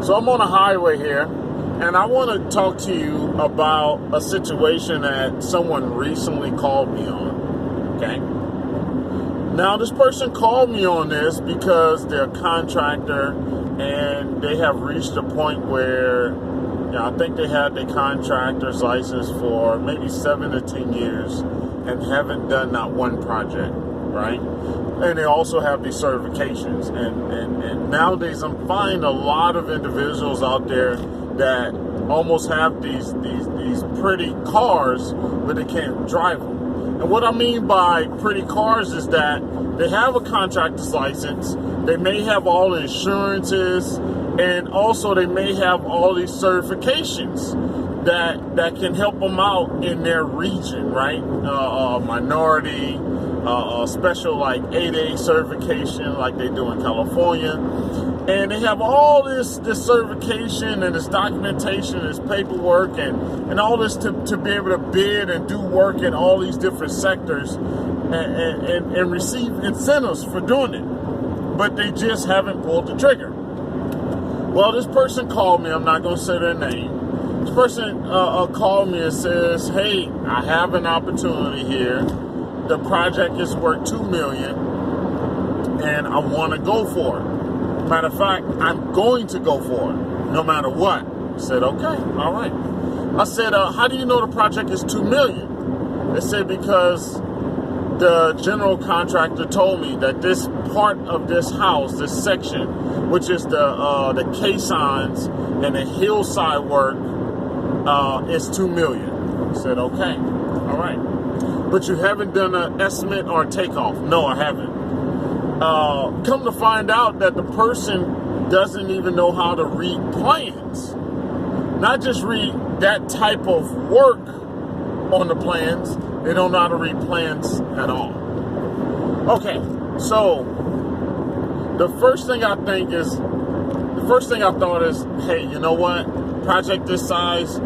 So I'm on a highway here, and I want to talk to you about a situation that someone recently called me on, okay? Now, this person called me on this because they're a contractor, and they have reached a point where, I think they had their contractor's license for maybe 7 to 10 years and haven't done not one project, right? And they also have these certifications. And nowadays I'm finding a lot of individuals out there that almost have these pretty cars, but they can't drive them. And what I mean by pretty cars is that they have a contractor's license, they may have all the insurances, and also they may have all these certifications that can help them out in their region, right? Minority, special like 8A certification like they do in California. And they have all this certification and this documentation, this paperwork and all this to be able to bid and do work in all these different sectors and receive incentives for doing it. But they just haven't pulled the trigger. Well, this person called me. I'm not going to say their name. This person called me and says, hey, I have an opportunity here. The project is worth $2 million, and I want to go for it. Matter of fact, I'm going to go for it, no matter what. I said, okay, all right. I said, how do you know the project is $2 million? They said, because the general contractor told me that this part of this house, this section, which is the caissons and the hillside work, is $2 million. I said, okay, all right. But you haven't done an estimate or a takeoff? No, I haven't. Come to find out that the person doesn't even know how to read plans. Not just read that type of work on the plans, they don't know how to read plans at all. Okay, so the first thing I thought is, hey, you know what? Project this size,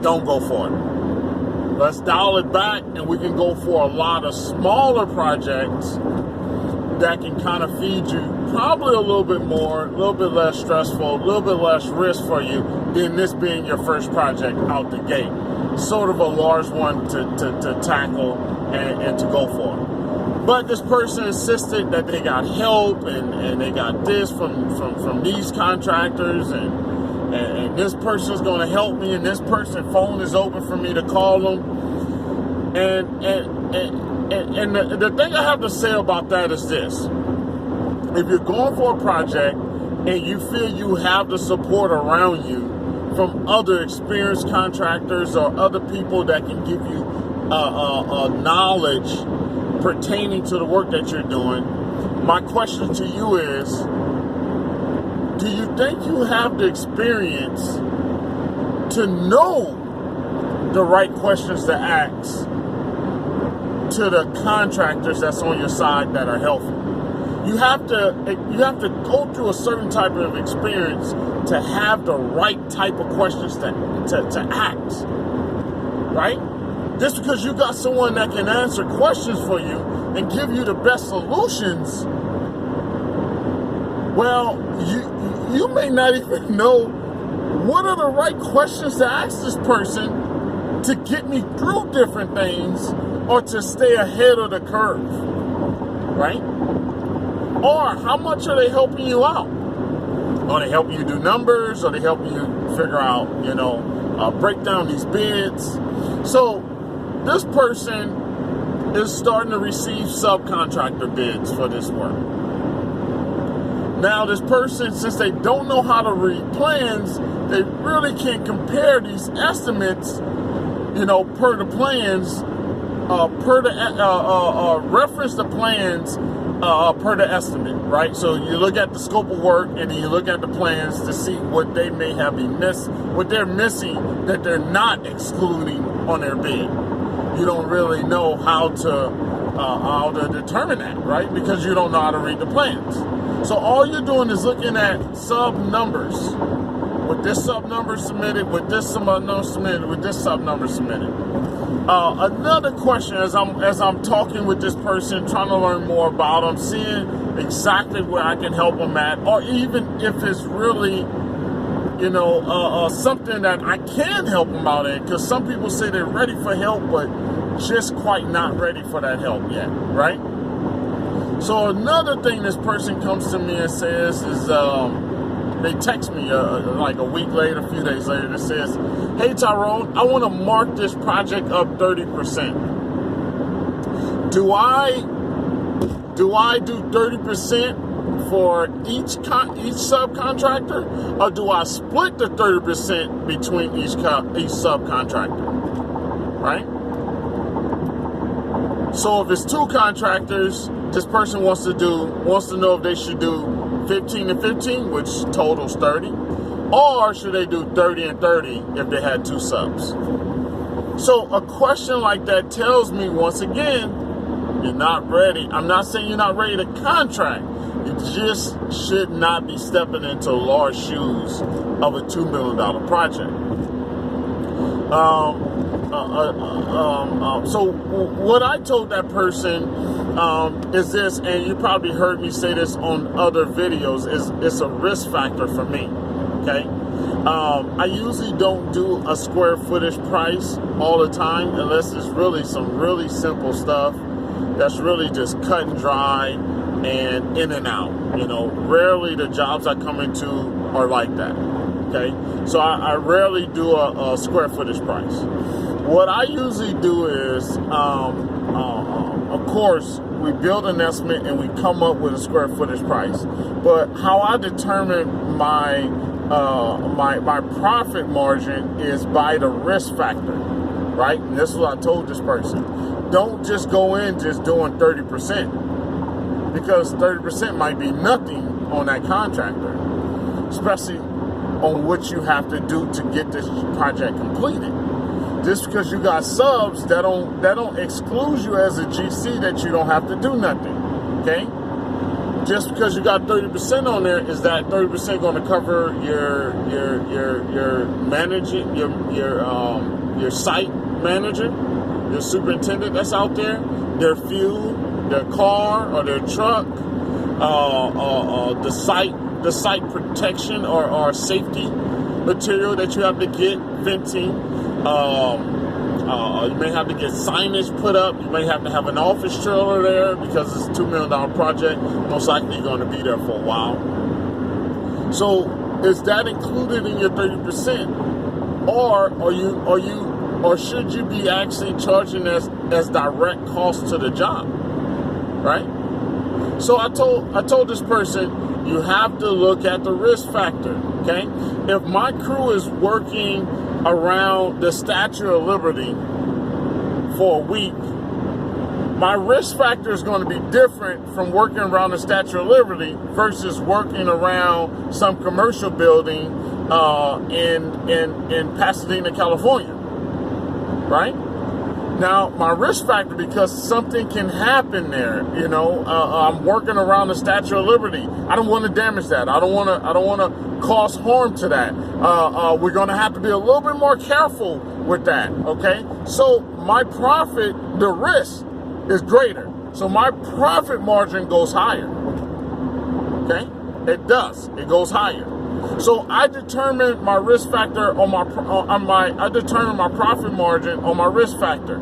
don't go for it. Let's dial it back and we can go for a lot of smaller projects that can kind of feed you probably a little bit more, a little bit less stressful, a little bit less risk for you than this being your first project out the gate. Sort of a large one to tackle and to go for. But this person insisted that they got help and they got this from these contractors and this person's going to help me and this person's phone is open for me to call them. And the thing I have to say about that is this. If you're going for a project and you feel you have the support around you from other experienced contractors or other people that can give you knowledge pertaining to the work that you're doing, my question to you is, do you think you have the experience to know the right questions to ask to the contractors that's on your side that are helpful? You have to go through a certain type of experience to have the right type of questions to ask, right? Just because you got someone that can answer questions for you and give you the best solutions, well, you may not even know what are the right questions to ask this person to get me through different things or to stay ahead of the curve, right? Or how much are they helping you out? Are they helping you do numbers? Are they helping you figure out, break down these bids? So this person is starting to receive subcontractor bids for this work. Now this person, since they don't know how to read plans, they really can't compare these estimates, per the plans, reference the plans per the estimate, right? So you look at the scope of work and then you look at the plans to see what they may have what they're missing that they're not excluding on their bid. You don't really know how to determine that, right? Because you don't know how to read the plans. So all you're doing is looking at sub numbers. With this sub number submitted, with this sub number submitted, with this sub number submitted. Another question as I'm talking with this person, trying to learn more about them, seeing exactly where I can help them at, or even if it's really something that I can help them out in, because some people say they're ready for help, but just quite not ready for that help yet, right? So another thing this person comes to me and says is, they text me like a week later, a few days later, that says, "Hey Tyrone, I want to mark this project up 30%. Do I do 30% for each subcontractor, or do I split the 30% between each subcontractor?" Right? So if it's two contractors, this person wants to know if they should do 15 and 15, which totals 30, or should they do 30 and 30 if they had two subs? So a question like that tells me, once again, you're not ready. I'm not saying you're not ready to contract. You just should not be stepping into large shoes of a $2 million project. So what I told that person is this, and you probably heard me say this on other videos, is it's a risk factor for me, okay? I usually don't do a square footage price all the time unless it's really some really simple stuff that's really just cut and dry and in and out. Rarely the jobs I come into are like that, okay? So I rarely do a square footage price. What I usually do is, of course, we build an estimate and we come up with a square footage price. But how I determine my profit margin is by the risk factor, right? And this is what I told this person. Don't just go in just doing 30%, because 30% might be nothing on that contractor, especially on what you have to do to get this project completed. Just because you got subs, that don't exclude you as a GC that you don't have to do nothing, okay? Just because you got 30% on there, is that 30% going to cover your manager, your site manager, your superintendent that's out there, their fuel, their car or their truck, the site protection or safety material that you have to get, venting. You may have to get signage put up. You may have to have an office trailer there because it's a $2 million project. Most likely you're going to be there for a while. So is that included in your 30%, or should you be actually charging as direct cost to the job, right? So I told this person, you have to look at the risk factor. Okay, if my crew is working around the Statue of Liberty for a week, my risk factor is going to be different from working around the Statue of Liberty versus working around some commercial building in Pasadena, California, right? Now, my risk factor, because something can happen there, I'm working around the Statue of Liberty. I don't want to damage that. I don't want to cause harm to that. We're going to have to be a little bit more careful with that, okay? So my profit, the risk is greater. So my profit margin goes higher, okay? It does. It goes higher. So I determine my risk factor I determine my profit margin on my risk factor.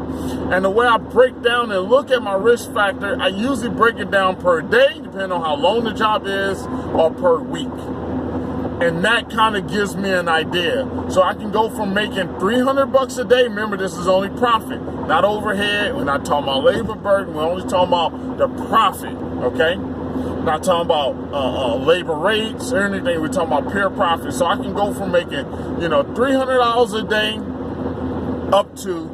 And the way I break down and look at my risk factor, I usually break it down per day, depending on how long the job is, or per week. And that kind of gives me an idea. So I can go from making $300 a day. Remember, this is only profit, not overhead. We're not talking about labor burden. We're only talking about the profit, okay? Not talking about labor rates or anything. We're talking about pure profit. So I can go from making, $300 a day up to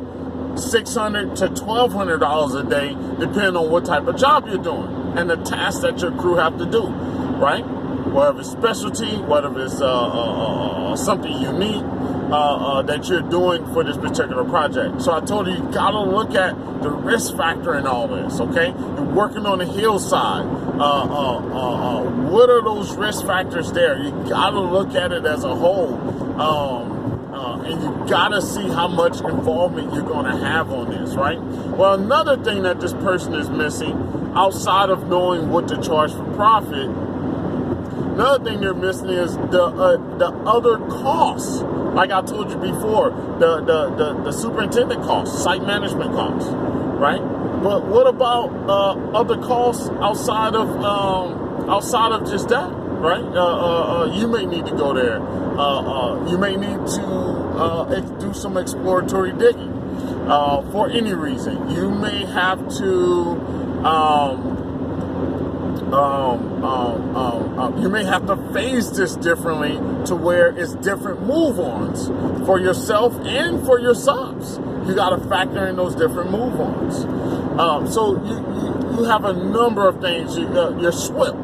$600 to $1,200 a day, depending on what type of job you're doing and the tasks that your crew have to do, right? Whether it's specialty, whether it's something unique that you're doing for this particular project. So I told you gotta look at the risk factor in all this, okay? You're working on the hillside. What are those risk factors there? You gotta look at it as a whole. And you gotta see how much involvement you're gonna have on this, right? Well, another thing that this person is missing, outside of knowing what to charge for profit, Another thing they're missing is the other costs. Like I told you before, the superintendent costs, site management costs, right? But what about other costs outside of just that, right? You may need to go there. You may need to do some exploratory digging for any reason. You may have to. You may have to phase this differently to where it's different move-ons for yourself and for your subs. You got to factor in those different move-ons. So you have a number of things. Your SWIP.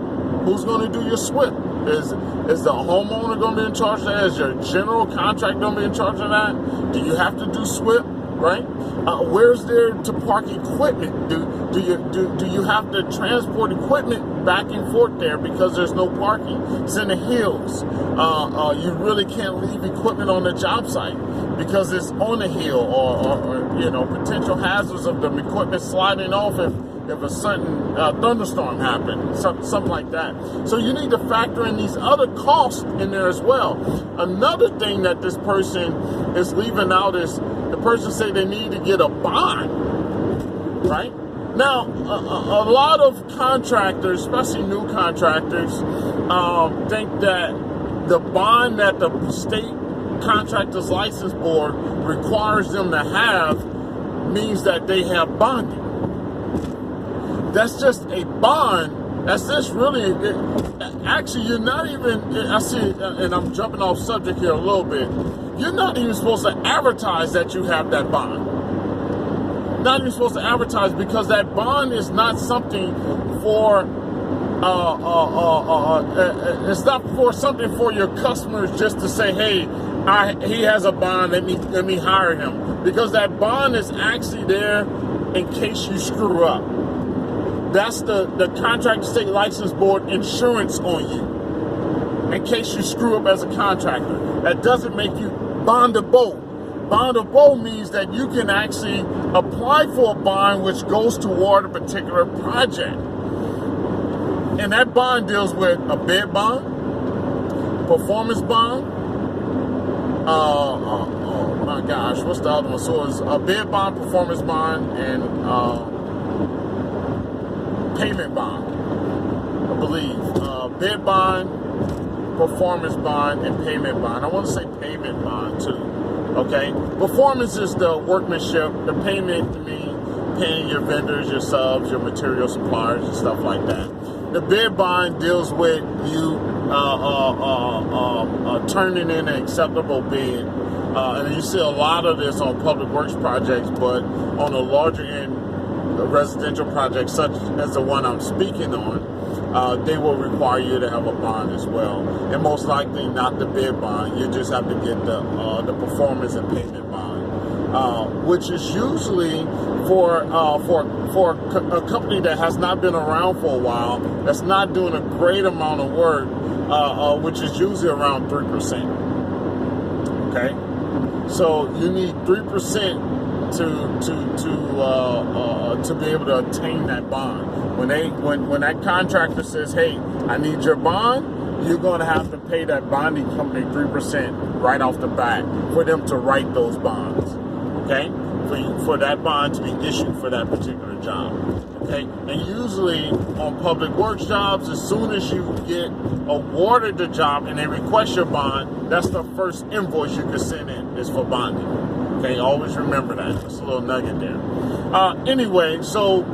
Who's going to do your SWIP? Is the homeowner going to be in charge of that? Is your general contractor going to be in charge of that? Do you have to do SWIP? Right? Where's there to park equipment? Do you have to transport equipment back and forth there because there's no parking? It's in the hills. You really can't leave equipment on the job site because it's on the hill, or potential hazards of the equipment sliding off if a sudden thunderstorm happens, something like that. So you need to factor in these other costs in there as well. Another thing that this person is leaving out is the person say they need to get a bond, right? Now, a lot of contractors, especially new contractors, think that the bond that the state contractors license board requires them to have means that they have bonding. That's just a bond. That's just really, actually, you're not even, I see, and I'm jumping off subject here a little bit. You're not even supposed to advertise that you have that bond. Not even supposed to advertise, because that bond is not something for, it's not for something for your customers just to say, hey, he has a bond, let me hire him. Because that bond is actually there in case you screw up. That's the Contractor State License Board insurance on you, in case you screw up as a contractor. That doesn't make you bondable. Bondable means that you can actually apply for a bond which goes toward a particular project. And that bond deals with a bid bond, performance bond, oh my gosh, what's the other one? So it's a bid bond, performance bond, and payment bond, I believe. Bid bond, performance bond, and payment bond. I want to say payment bond too. Okay? Performance is the workmanship. The payment to me, paying your vendors, your subs, your material suppliers, and stuff like that. The bid bond deals with you turning in an acceptable bid. And you see a lot of this on public works projects, but on a larger end, residential projects such as the one I'm speaking on, they will require you to have a bond as well, and most likely not the bid bond. You just have to get the performance and payment bond, which is usually for a company that has not been around for a while, that's not doing a great amount of work, which is usually around 3%. Okay, so you need 3%. To be able to obtain that bond. When that contractor says, hey, I need your bond, you're going to have to pay that bonding company 3% right off the bat for them to write those bonds. Okay? For that bond to be issued for that particular job. Okay? And usually on public works jobs, as soon as you get awarded the job and they request your bond, that's the first invoice you can send in is for bonding. Okay, always remember that. That's a little nugget there. Anyway, so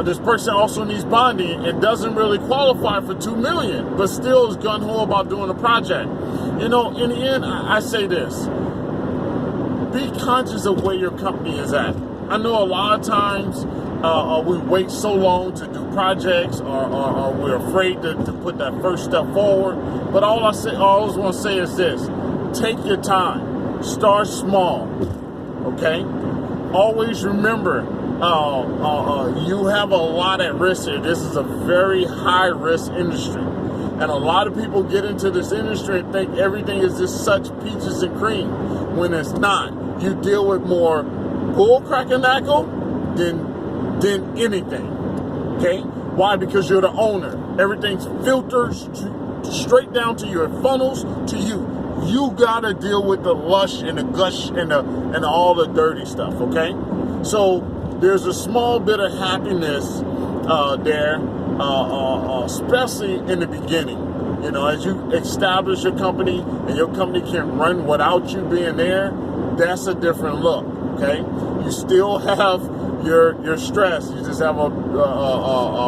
this person also needs bonding and doesn't really qualify for $2 million, but still is gung-ho about doing a project. You know, in the end, I say this. Be conscious of where your company is at. I know a lot of times we wait so long to do projects, or we're afraid to put that first step forward. But all I always want to say is this. Take your time. Start small, okay? Always remember, you have a lot at risk here. This is a very high-risk industry. And a lot of people get into this industry and think everything is just such peaches and cream, when it's not. You deal with more bull crackinackle than anything, okay? Why? Because you're the owner. Everything's filtered, straight down to your funnels to you. You gotta deal with the lush and the gush and all the dirty stuff, okay? So there's a small bit of happiness there, especially in the beginning. You know, as you establish your company and your company can run without you being there, that's a different look, okay? You still have your stress. You just have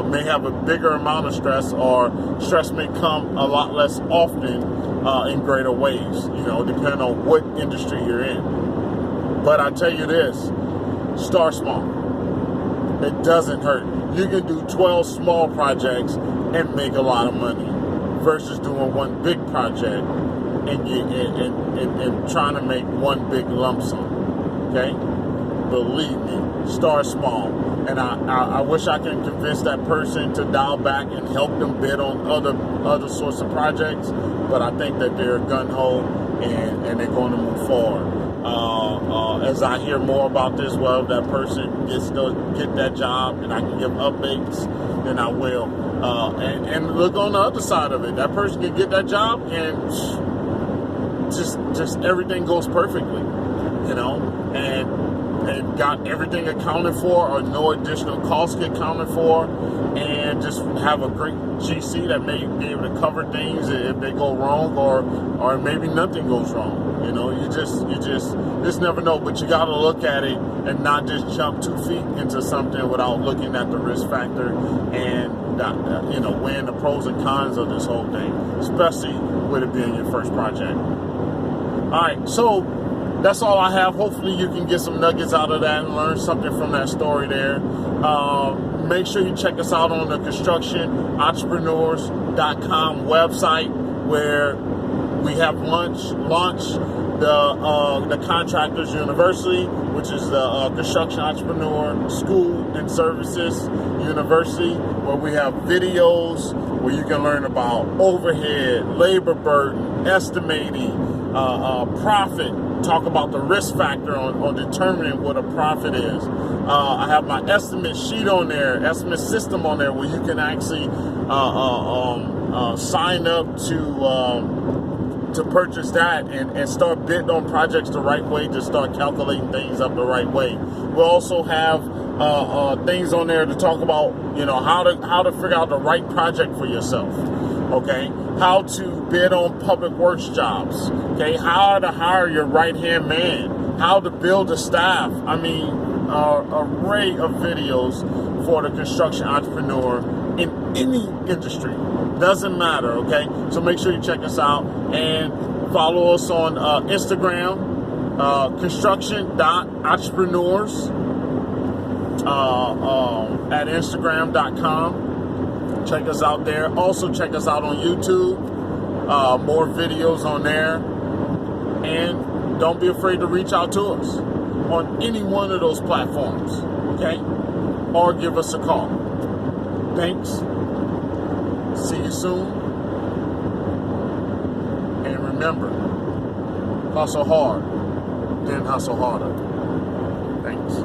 may have a bigger amount of stress, or stress may come a lot less often in greater ways, you know, depending on what industry you're in. But I tell you this, start small. It doesn't hurt. You can do 12 small projects and make a lot of money versus doing one big project and trying to make one big lump sum, okay? Believe me, start small. And I wish I could convince that person to dial back and help them bid on other sorts of projects, but I think that they're gung-ho and they're going to move forward. As I hear more about this, well, that person gets to get that job and I can give updates, then I will. And look on the other side of it. That person can get that job and just everything goes perfectly, you know, and got everything accounted for, or no additional costs get accounted for, and just have a great GC that may be able to cover things if they go wrong, or maybe nothing goes wrong. You know, you just never know. But you got to look at it and not just jump 2 feet into something without looking at the risk factor and you know, weighing the pros and cons of this whole thing, especially with it being your first project. All right, so that's all I have. Hopefully you can get some nuggets out of that and learn something from that story there. Make sure you check us out on the constructionentrepreneurs.com website, where we have launched the Contractors University, which is the Construction Entrepreneur School and Services University, where we have videos where you can learn about overhead, labor burden, estimating, profit, talk about the risk factor on determining what a profit is. I have my estimate sheet on there, estimate system on there, where you can actually sign up to purchase that and start bidding on projects the right way, to start calculating things up the right way. We'll also have things on there to talk about, you know, how to figure out the right project for yourself. Okay, how to bid on public works jobs. Okay, how to hire your right-hand man, how to build a staff. I mean, an array of videos for the construction entrepreneur in any industry. Doesn't matter, okay? So make sure you check us out and follow us on Instagram, construction.entrepreneurs at Instagram.com. Check us out there. Also check us out on YouTube. More videos on there. And don't be afraid to reach out to us on any one of those platforms, okay? Or give us a call. Thanks. See you soon. And remember, hustle hard, then hustle harder. Thanks.